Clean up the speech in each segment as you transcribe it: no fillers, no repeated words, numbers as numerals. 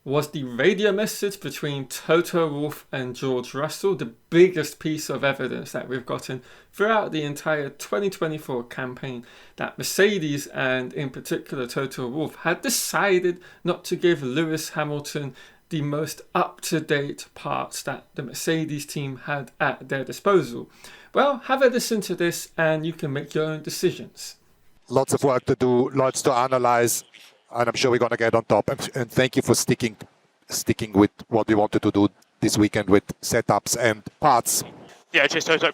was the radio message between Toto Wolff and George Russell, the biggest piece of evidence that we've gotten throughout the entire 2024 campaign that Mercedes, and in particular Toto Wolff, had decided not to give Lewis Hamilton the most up-to-date parts that the Mercedes team had at their disposal. Well, have a listen to this and you can make your own decisions. Lots of work to do, lots to analyze, and I'm sure we're going to get on top. And thank you for sticking with what we wanted to do this weekend with setups and parts. Yeah, cheers, Toto.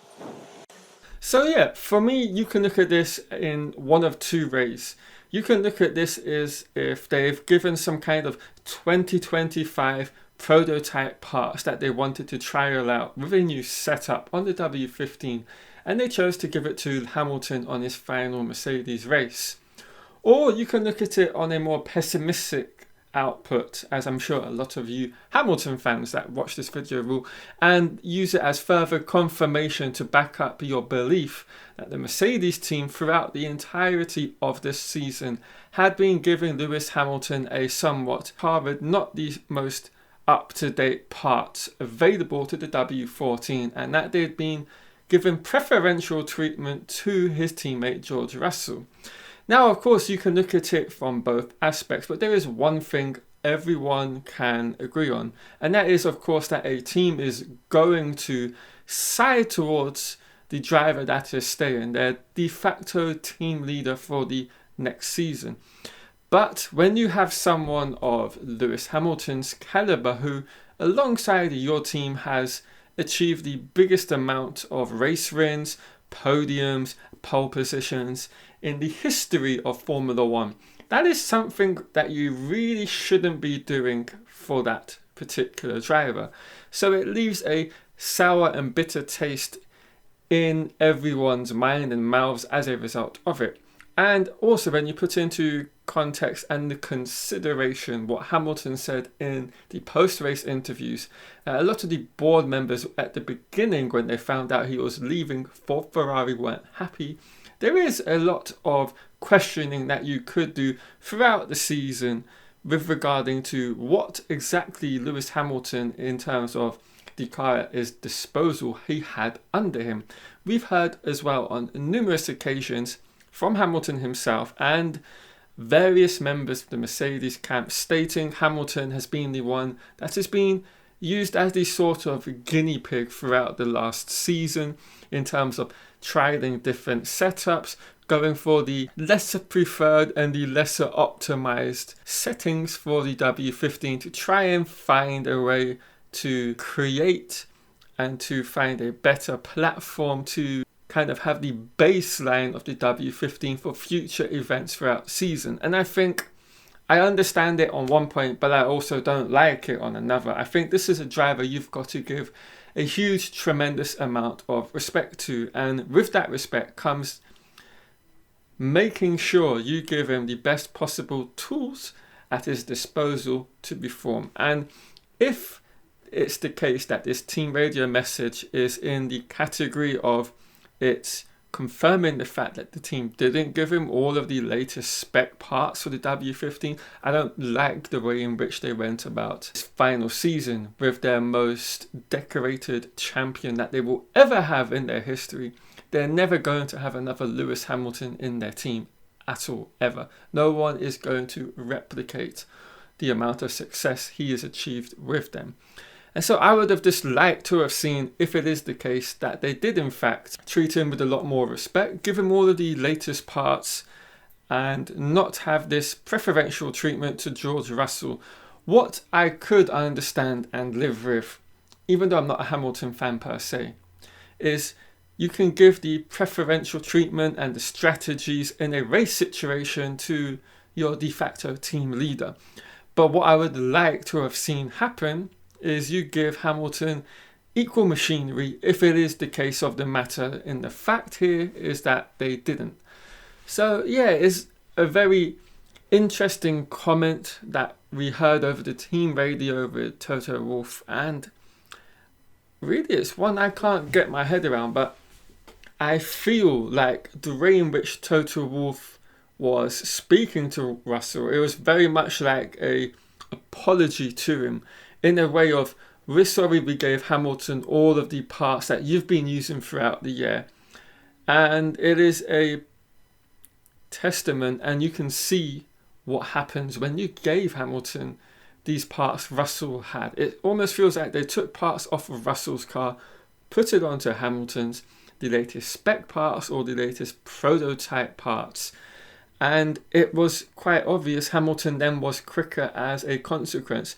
So yeah, for me, you can look at this in one of two ways. You can look at this as if they've given some kind of 2025 prototype parts that they wanted to trial out with a new setup on the W15, and they chose to give it to Hamilton on his final Mercedes race. Or you can look at it on a more pessimistic output, as I'm sure a lot of you Hamilton fans that watch this video will, and use it as further confirmation to back up your belief that the Mercedes team throughout the entirety of this season had been giving Lewis Hamilton a somewhat hard, not the most up-to-date parts available to the W14, and that they'd been given preferential treatment to his teammate George Russell. Now, of course, you can look at it from both aspects, but there is one thing everyone can agree on, and that is, of course, that a team is going to side towards the driver that is staying, their de facto team leader for the next season. But when you have someone of Lewis Hamilton's caliber who, alongside your team, has achieved the biggest amount of race wins, podiums, pole positions in the history of Formula One, that is something that you really shouldn't be doing for that particular driver. So it leaves a sour and bitter taste in everyone's mind and mouths as a result of it. And also when you put into context and the consideration what Hamilton said in the post-race interviews, a lot of the board members at the beginning, when they found out he was leaving for Ferrari, weren't happy. There is a lot of questioning that you could do throughout the season with regarding to what exactly Lewis Hamilton, in terms of the car at his disposal, he had under him. We've heard as well on numerous occasions from Hamilton himself and various members of the Mercedes camp stating Hamilton has been the one that has been used as the sort of guinea pig throughout the last season in terms of trialing different setups, going for the lesser preferred and the lesser optimized settings for the W15 to try and find a way to create and to find a better platform to kind of have the baseline of the W15 for future events throughout the season. And I think I understand it on one point, but I also don't like it on another. I think this is a driver you've got to give a huge, tremendous amount of respect to. And with that respect comes making sure you give him the best possible tools at his disposal to perform. And if it's the case that this team radio message is in the category of it's confirming the fact that the team didn't give him all of the latest spec parts for the W15, I don't like the way in which they went about this final season with their most decorated champion that they will ever have in their history. They're never going to have another Lewis Hamilton in their team at all, ever. No one is going to replicate the amount of success he has achieved with them. And so I would have just liked to have seen, if it is the case, that they did in fact treat him with a lot more respect, give him all of the latest parts, and not have this preferential treatment to George Russell. What I could understand and live with, even though I'm not a Hamilton fan per se, is you can give the preferential treatment and the strategies in a race situation to your de facto team leader. But what I would like to have seen happen is you give Hamilton equal machinery if it is the case of the matter. And the fact here is that they didn't. So yeah, it's a very interesting comment that we heard over the team radio with Toto Wolff, and really it's one I can't get my head around, but I feel like the way in which Toto Wolff was speaking to Russell, it was very much like a apology to him in a way of, we're sorry we gave Hamilton all of the parts that you've been using throughout the year. And it is a testament, and you can see what happens when you gave Hamilton these parts Russell had. It almost feels like they took parts off of Russell's car, put it onto Hamilton's, the latest spec parts or the latest prototype parts. And it was quite obvious Hamilton then was quicker as a consequence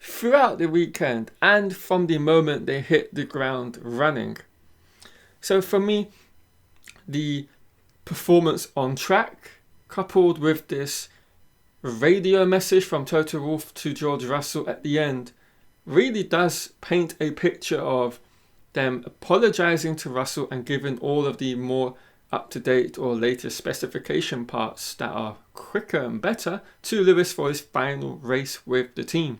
throughout the weekend and from the moment they hit the ground running. So for me, the performance on track coupled with this radio message from Toto Wolff to George Russell at the end really does paint a picture of them apologizing to Russell and giving all of the more up-to-date or latest specification parts that are quicker and better to Lewis for his final race with the team.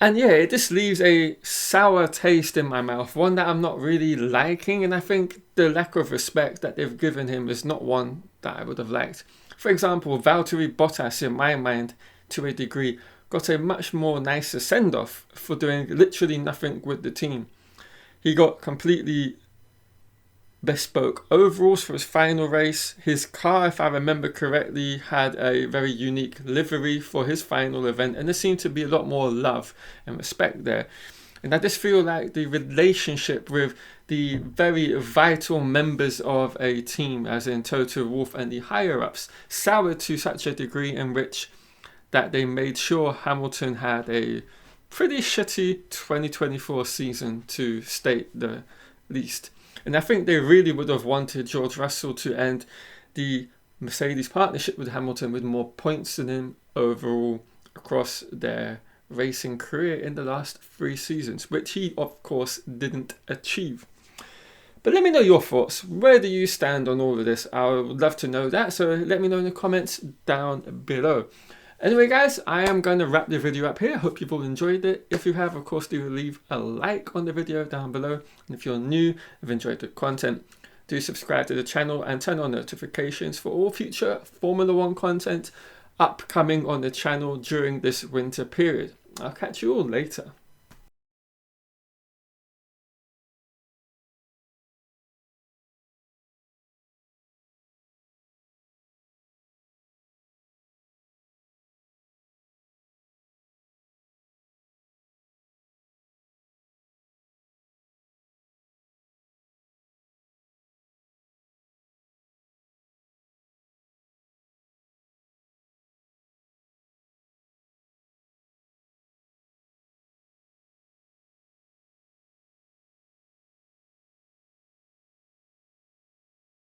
And yeah, it just leaves a sour taste in my mouth, one that I'm not really liking, and I think the lack of respect that they've given him is not one that I would have liked. For example, Valtteri Bottas, in my mind, to a degree, got a much more nicer send-off for doing literally nothing with the team. He got completely bespoke overalls for his final race. His car, if I remember correctly, had a very unique livery for his final event, and there seemed to be a lot more love and respect there. And I just feel like the relationship with the very vital members of a team, as in Toto Wolff and the higher-ups, soured to such a degree in which that they made sure Hamilton had a pretty shitty 2024 season, to state the least. And I think they really would have wanted George Russell to end the Mercedes partnership with Hamilton with more points than him overall across their racing career in the last 3 seasons, which he of course didn't achieve. But let me know your thoughts. Where do you stand on all of this? I would love to know that, so let me know in the comments down below. Anyway guys, I am going to wrap the video up here. Hope you've all enjoyed it. If you have, of course, do leave a like on the video down below. And if you're new, have enjoyed the content, do subscribe to the channel and turn on notifications for all future Formula 1 content upcoming on the channel during this winter period. I'll catch you all later.